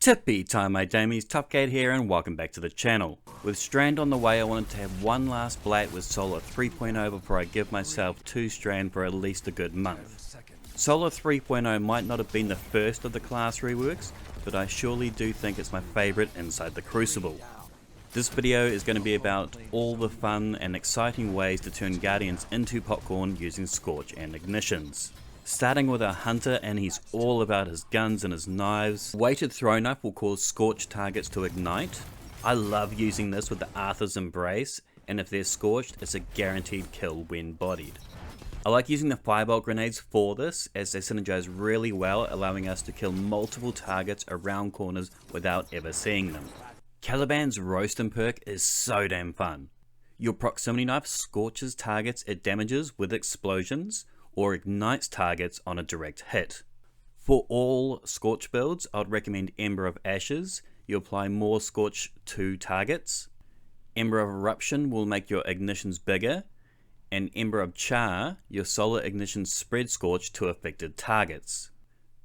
Tippy time, my damies, Topgate here and welcome back to the channel. With Strand on the way, I wanted to have one last blade with Solar 3.0 before I give myself 2 Strand for at least a good month. Solar 3.0 might not have been the first of the class reworks, but I surely do think it's my favourite inside the Crucible. This video is going to be about all the fun and exciting ways to turn Guardians into popcorn using Scorch and Ignitions. Starting with our Hunter, and he's all about his guns and his knives. Weighted throw knife will cause scorched targets to ignite. I love using this with the Arthur's Embrace, and if they're scorched, it's a guaranteed kill when bodied. I like using the Firebolt grenades for this, as they synergize really well, allowing us to kill multiple targets around corners without ever seeing them. Caliban's Roastin' perk is so damn fun. Your proximity knife scorches targets it damages with explosions, or ignites targets on a direct hit. For all Scorch builds, I would recommend Ember of Ashes. You apply more Scorch to targets. Ember of Eruption will make your ignitions bigger, and Ember of Char, your solar ignition spread Scorch to affected targets.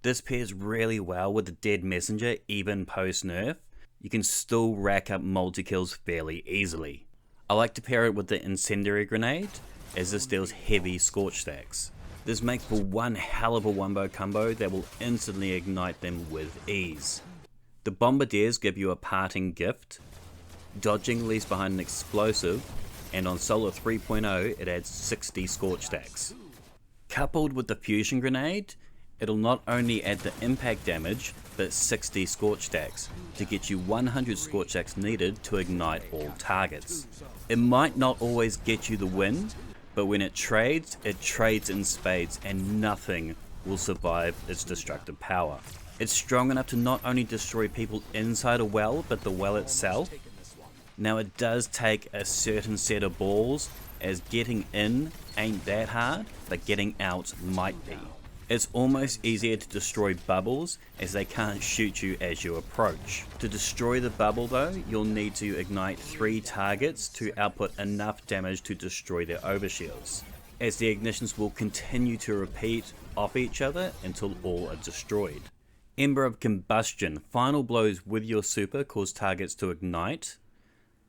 This pairs really well with the Dead Messenger even post nerf. You can still rack up multi-kills fairly easily. I like to pair it with the Incendiary Grenade, as this deals heavy Scorch stacks. This makes for one hell of a wombo combo that will instantly ignite them with ease. The Bombardiers give you a parting gift, dodging leaves behind an explosive, and on Solar 3.0 it adds 60 Scorch stacks. Coupled with the Fusion Grenade, it'll not only add the impact damage, but 60 Scorch stacks, to get you 100 Scorch stacks needed to ignite all targets. It might not always get you the win, but when it trades in spades, and nothing will survive its destructive power. It's strong enough to not only destroy people inside a well, but the well itself. Now it does take a certain set of balls, as getting in ain't that hard, but getting out might be. It's almost easier to destroy bubbles, as they can't shoot you as you approach. To destroy the bubble though, you'll need to ignite 3 targets to output enough damage to destroy their overshields, as the ignitions will continue to repeat off each other until all are destroyed. Ember of Combustion, final blows with your super cause targets to ignite.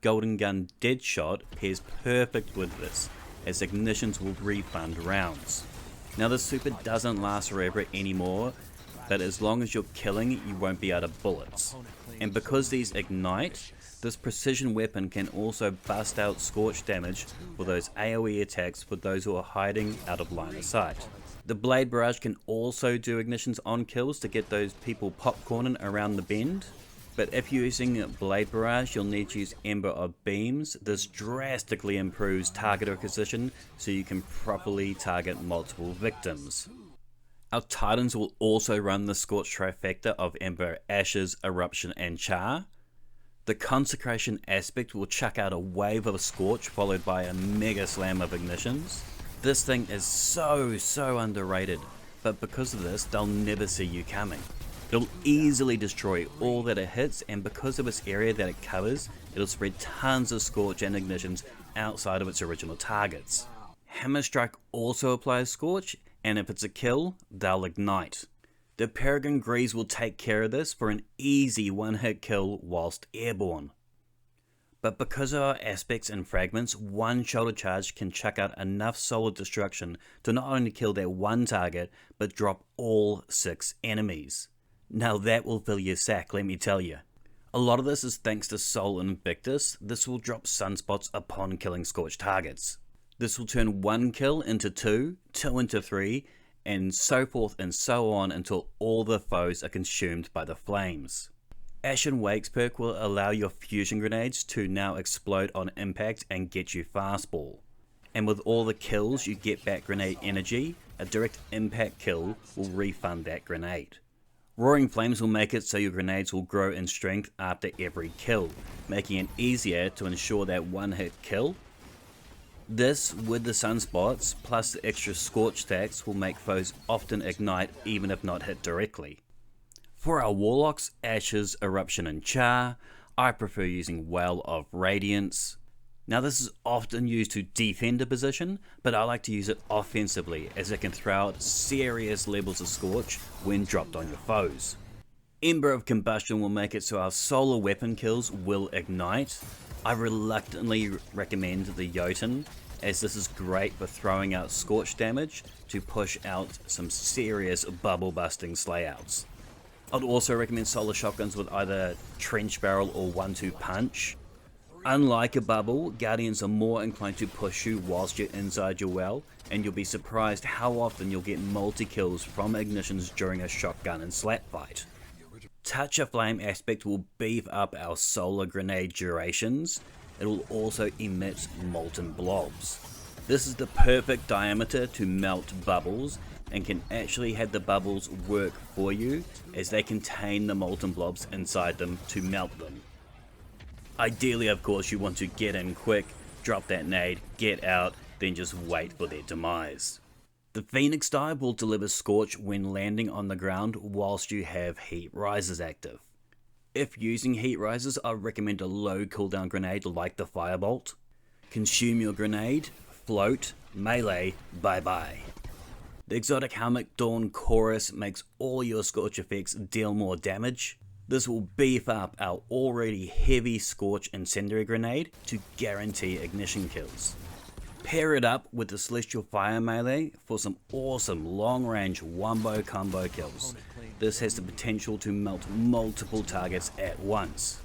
Golden Gun Deadshot pairs perfect with this, as ignitions will refund rounds. Now this super doesn't last forever anymore, but as long as you're killing, you won't be out of bullets. And because these ignite, this precision weapon can also bust out scorch damage for those AoE attacks for those who are hiding out of line of sight. The Blade Barrage can also do ignitions on kills to get those people popcorning around the bend. But if you're using Blade Barrage, you'll need to use Ember of Beams. This drastically improves target acquisition, so you can properly target multiple victims. Our Titans will also run the Scorch trifecta of Ember, Ashes, Eruption and Char. The Consecration aspect will chuck out a wave of Scorch followed by a mega slam of ignitions. This thing is so underrated, but because of this, they'll never see you coming. It'll easily destroy all that it hits, and because of its area that it covers, it'll spread tons of Scorch and ignitions outside of its original targets. Hammer Strike also applies Scorch, and if it's a kill, they'll ignite. The Peregrine Grease will take care of this for an easy one-hit kill whilst airborne. But because of our aspects and fragments, one shoulder charge can chuck out enough solar destruction to not only kill that one target, but drop all 6 enemies. Now that will fill your sack, let me tell you. A lot of this is thanks to Sol Invictus. This will drop sunspots upon killing scorched targets. This will turn 1 kill into 2, 2 into 3, and so forth and so on until all the foes are consumed by the flames. Ashen Wake's perk will allow your fusion grenades to now explode on impact and get you fastball. And with all the kills you get back grenade energy, a direct impact kill will refund that grenade. Roaring Flames will make it so your grenades will grow in strength after every kill, making it easier to ensure that one-hit kill. This, with the sunspots, plus the extra scorch stacks, will make foes often ignite even if not hit directly. For our Warlocks, Ashes, Eruption and Char, I prefer using Well of Radiance. Now this is often used to defend a position, but I like to use it offensively, as it can throw out serious levels of Scorch when dropped on your foes. Ember of Combustion will make it so our solar weapon kills will ignite. I reluctantly recommend the Jotun, as this is great for throwing out scorch damage to push out some serious bubble busting slayouts. I'd also recommend solar shotguns with either trench barrel or 1-2 punch. Unlike a bubble, Guardians are more inclined to push you whilst you're inside your well, and you'll be surprised how often you'll get multi-kills from ignitions during a shotgun and slap fight. Touch of Flame aspect will beef up our solar grenade durations. It will also emit molten blobs. This is the perfect diameter to melt bubbles, and can actually have the bubbles work for you, as they contain the molten blobs inside them to melt them. Ideally, of course, you want to get in quick, drop that nade, get out, then just wait for their demise. The Phoenix dive will deliver Scorch when landing on the ground whilst you have Heat Risers active. If using Heat Risers, I recommend a low cooldown grenade like the Firebolt. Consume your grenade, float, melee, bye bye. The Exotic Helmet Dawn Chorus makes all your Scorch effects deal more damage. This will beef up our already heavy Scorch Incendiary Grenade to guarantee ignition kills. Pair it up with the Celestial Fire Melee for some awesome long range wombo combo kills. This has the potential to melt multiple targets at once.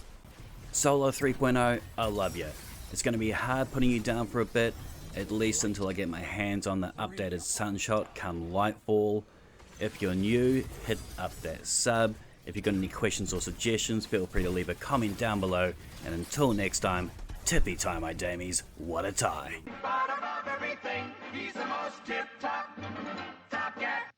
Solo 3.0, I love you. It's going to be hard putting you down for a bit, at least until I get my hands on the updated Sunshot come Lightfall. If you're new, hit up that sub. If you've got any questions or suggestions, feel free to leave a comment down below. And until next time, tippy tie my damies, what a tie. But above everything, he's the most tip-top, top cat.